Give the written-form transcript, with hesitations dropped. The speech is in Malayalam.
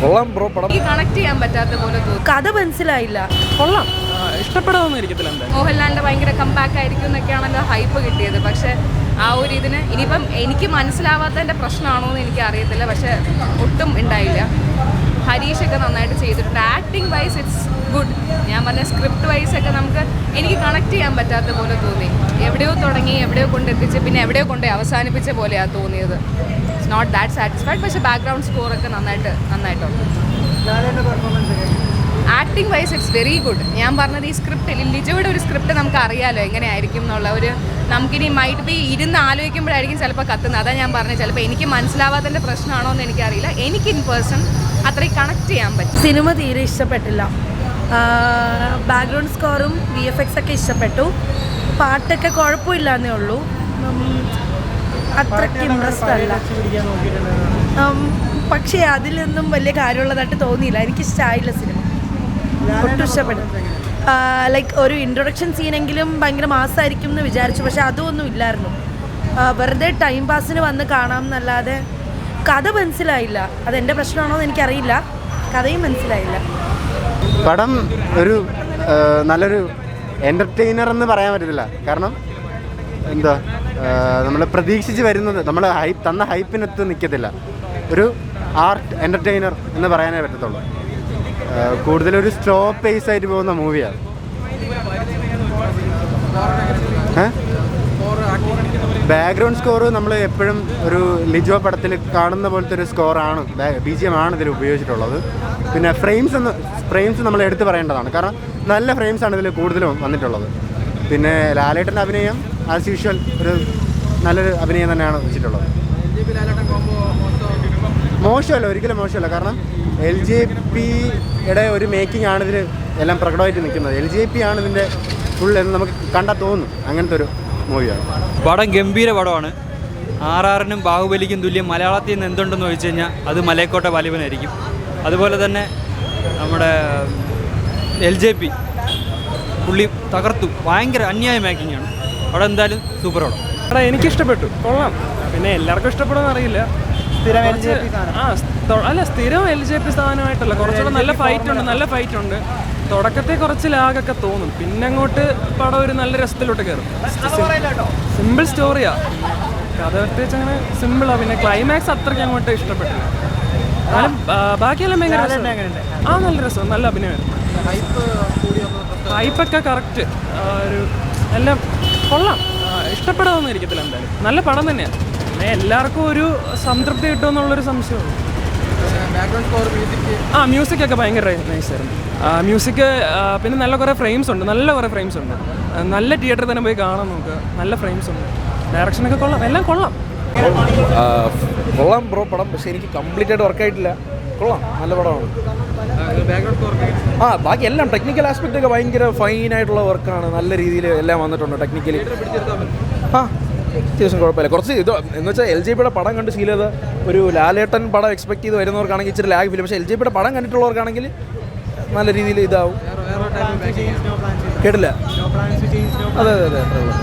കൊള്ളാം ബ്രോ പടം. എനിക്ക് കണക്ട് ചെയ്യാൻ പറ്റാത്ത പോലെ തോന്നി. കഥ മനസ്സിലായില്ല. കൊള്ളാം, ഇഷ്ടപ്പെടാമെന്ന് ഇരിക്കത്തില്ല. എന്താ മോഹൻലാലിന്റെ ഭയങ്കര കംബാക്ക് ആയിരിക്കും എന്നൊക്കെയാണല്ലോ ഹൈപ്പ് കിട്ടിയത്. പക്ഷെ ആ ഒരു ഇതിന് ഇനിയിപ്പം എനിക്ക് മനസ്സിലാവാത്തതിൻ്റെ പ്രശ്നമാണോ എന്ന് എനിക്ക് അറിയത്തില്ല. പക്ഷെ ഒട്ടും ഉണ്ടായില്ല. ഹരീഷൊക്കെ നന്നായിട്ട് ചെയ്തിട്ടുണ്ട്. Acting wise it's good. ഞാൻ പറഞ്ഞ സ്ക്രിപ്റ്റ് വൈസ് ഒക്കെ എനിക്ക് കണക്ട് ചെയ്യാൻ പറ്റാത്ത പോലെ തോന്നി. എവിടെയോ തുടങ്ങി എവിടെയോ കൊണ്ടെത്തിച്ച് പിന്നെ എവിടെയോ കൊണ്ട് അവസാനിപ്പിച്ച പോലെയാണ് തോന്നിയത്. It's not that satisfied. പക്ഷേ ബാക്ക്ഗ്രൗണ്ട് സ്കോറൊക്കെ നന്നായിട്ടുണ്ട്. Acting wise it's very good. ഞാൻ പറഞ്ഞത് ഈ സ്ക്രിപ്റ്റിൽ ലിജോയുടെ ഒരു സ്ക്രിപ്റ്റ് നമുക്ക് അറിയാമല്ലോ എങ്ങനെയായിരിക്കും എന്നുള്ള ഒരു നമുക്കിനി മൈറ്റ് ബി ഇരുന്ന് ആലോചിക്കുമ്പോഴായിരിക്കും ചിലപ്പോൾ കത്തുന്നത്. അതാണ് ഞാൻ പറഞ്ഞത്. ചിലപ്പോൾ എനിക്ക് മനസ്സിലാവാത്തതിൻ്റെ പ്രശ്നമാണോ എന്ന് എനിക്കറിയില്ല. എനിക്ക് ഇൻ പേഴ്സൺ അത്രയും കണക്ട് ചെയ്യാൻ പറ്റും. സിനിമ തീരെ ഇഷ്ടപ്പെട്ടില്ല. ബാക്ക്ഗ്രൗണ്ട് സ്കോറും VFX ഒക്കെ ഇഷ്ടപ്പെട്ടു. പാട്ടൊക്കെ കുഴപ്പമില്ലാന്നേ ഉള്ളൂ. അത്രയ്ക്ക് ഇൻട്രസ്റ്റ് അല്ല. പക്ഷേ അതിലൊന്നും വലിയ കാര്യമുള്ളതായിട്ട് തോന്നിയില്ല. എനിക്കിഷ്ടമായില്ല സിനിമ. ഒട്ടും ഇഷ്ടപ്പെട്ടു. ലൈക്ക് ഒരു ഇൻട്രൊഡക്ഷൻ സീനെങ്കിലും ഭയങ്കര മാസമായിരിക്കും എന്ന് വിചാരിച്ചു. പക്ഷെ അതൊന്നും ഇല്ലായിരുന്നു. വെറുതെ ടൈം പാസിന് വന്ന് കാണാം എന്നല്ലാതെ കഥ മനസ്സിലായില്ല. അതെൻ്റെ പ്രശ്നമാണോ എന്ന് എനിക്കറിയില്ല. കഥയും മനസ്സിലായില്ല. പടം ഒരു നല്ലൊരു എൻ്റർടൈനർ എന്ന് പറയാൻ പറ്റത്തില്ല. കാരണം എന്താ നമ്മൾ പ്രതീക്ഷിച്ച് വരുന്നത് നമ്മൾ തന്ന ഹൈപ്പിനൊത്ത് നിൽക്കത്തില്ല. ഒരു ആർട്ട് എൻ്റർടൈനർ എന്ന് പറയാനേ പറ്റത്തുള്ളൂ. കൂടുതലൊരു സ്ലോ പേസ് ആയിട്ട് പോകുന്ന മൂവിയാണ്. ബാക്ക്ഗ്രൗണ്ട് സ്കോർ നമ്മൾ എപ്പോഴും ഒരു ലിജോ പടത്തിൽ കാണുന്ന പോലത്തെ ഒരു സ്കോറാണ്, BGM ആണ് ഇതിൽ ഉപയോഗിച്ചിട്ടുള്ളത്. പിന്നെ ഫ്രെയിംസ് നമ്മൾ എടുത്തു പറയേണ്ടതാണ്. കാരണം നല്ല ഫ്രെയിംസാണ് ഇതിൽ കൂടുതലും വന്നിട്ടുള്ളത്. പിന്നെ ലാലേട്ടൻ്റെ അഭിനയം ആസ് യൂഷ്വൽ ഒരു നല്ലൊരു അഭിനയം തന്നെയാണ് വെച്ചിട്ടുള്ളത്. മോശമല്ല, ഒരിക്കലും മോശമല്ല. കാരണം LJPയുടെ ഒരു മേക്കിംഗ് ആണ് ഇതിൽ എല്ലാം പ്രകടമായിട്ട് നിൽക്കുന്നത്. LJP ആണ് ഇതിൻ്റെ ഫുൾ എന്ന് നമുക്ക് കണ്ടാൽ തോന്നും. അങ്ങനത്തെ ഒരു മൂവിയാണ്. പടം ഗംഭീര പടമാണ്. RRനും ബാഹുബലിക്കും തുല്യം മലയാളത്തിൽ നിന്ന് എന്തുണ്ടെന്ന് ചോദിച്ചു കഴിഞ്ഞാൽ അത് മലയക്കോട്ട വാലിബനായിരിക്കും. അതുപോലെ തന്നെ നമ്മുടെ LJP പുള്ളി തകർത്തു. ഭയങ്കര അന്യായ മേക്കിങ്ങാണ്. അവിടെ എന്തായാലും സൂപ്പർ പടം. എനിക്കിഷ്ടപ്പെട്ടു, കൊള്ളാം. പിന്നെ എല്ലാവർക്കും ഇഷ്ടപ്പെടുമെന്ന് അറിയില്ല. സ്ഥിരം LJP സാധനമായിട്ടല്ല. കുറച്ചുകൂടെ നല്ല ഫൈറ്റ് ഉണ്ട്. തുടക്കത്തെ കുറച്ച് ലാഗൊക്കെ തോന്നും. പിന്നെ അങ്ങോട്ട് പടം ഒരു നല്ല രസത്തിലോട്ട് കയറും. സിമ്പിൾ സ്റ്റോറിയാ. കഥ പ്രത്യേകിച്ച് അങ്ങനെ സിമ്പിളാണ്. പിന്നെ ക്ലൈമാക്സ് അത്രയ്ക്ക് അങ്ങോട്ട് ഇഷ്ടപ്പെട്ടില്ല. എന്നാലും ബാക്കിയെല്ലാം ഭയങ്കര നല്ല രസം, നല്ല അഭിനയമായിരുന്നു. ഹൈപ്പൊക്കെ കറക്റ്റ്. ഒരു എല്ലാം കൊള്ളാം, ഇഷ്ടപ്പെടാമെന്ന് ഇരിക്കത്തില്ല. എന്തായാലും നല്ല പടം തന്നെയാണ്. പിന്നെ എല്ലാവർക്കും ഒരു സംതൃപ്തി കിട്ടുമെന്നുള്ളൊരു സംശയമുള്ളൂ. മ്യൂസിക്കൊക്കെ ഭയങ്കര നൈസായിരുന്നു. മ്യൂസിക് പിന്നെ നല്ല കുറേ ഫ്രെയിംസ് ഉണ്ട്. നല്ല തിയേറ്ററിൽ തന്നെ പോയി കാണാൻ നോക്കുക. നല്ല ഫ്രെയിംസ് ഉണ്ട്. ഡയറക്ഷനൊക്കെ കൊള്ളാം, എല്ലാം കൊള്ളാം ബ്രോ പടം. പക്ഷേ എനിക്ക് കംപ്ലീറ്റ് ആയിട്ട് വർക്കായിട്ടില്ല. കൊള്ളാം, നല്ല പടമാണ്. ബാക്കി എല്ലാം ടെക്നിക്കൽ ആസ്പെക്റ്റ് ഒക്കെ ഭയങ്കര ഫൈനായിട്ടുള്ള വർക്കാണ്. നല്ല രീതിയിൽ എല്ലാം വന്നിട്ടുണ്ട് ടെക്നിക്കലി. അത്യാവശ്യം കുഴപ്പമില്ല. കുറച്ച് ഇത് എന്ന് വെച്ചാൽ LJPയുടെ പടം കണ്ട് ഫീൽ ചെയ്ത് ഒരു ലാലേട്ടൻ പടം എക്സ്പെക്ട് ചെയ്ത് വരുന്നവർക്കാണെങ്കിൽ ഇച്ചിരി ലാഗ് ഫീൽ. പക്ഷേ LJPയുടെ പടം കണ്ടിട്ടുള്ളവർക്കാണെങ്കിൽ നല്ല രീതിയിൽ ഇതാവും. കേട്ടില്ല. അതെ അത്രേ ഉള്ളൂ.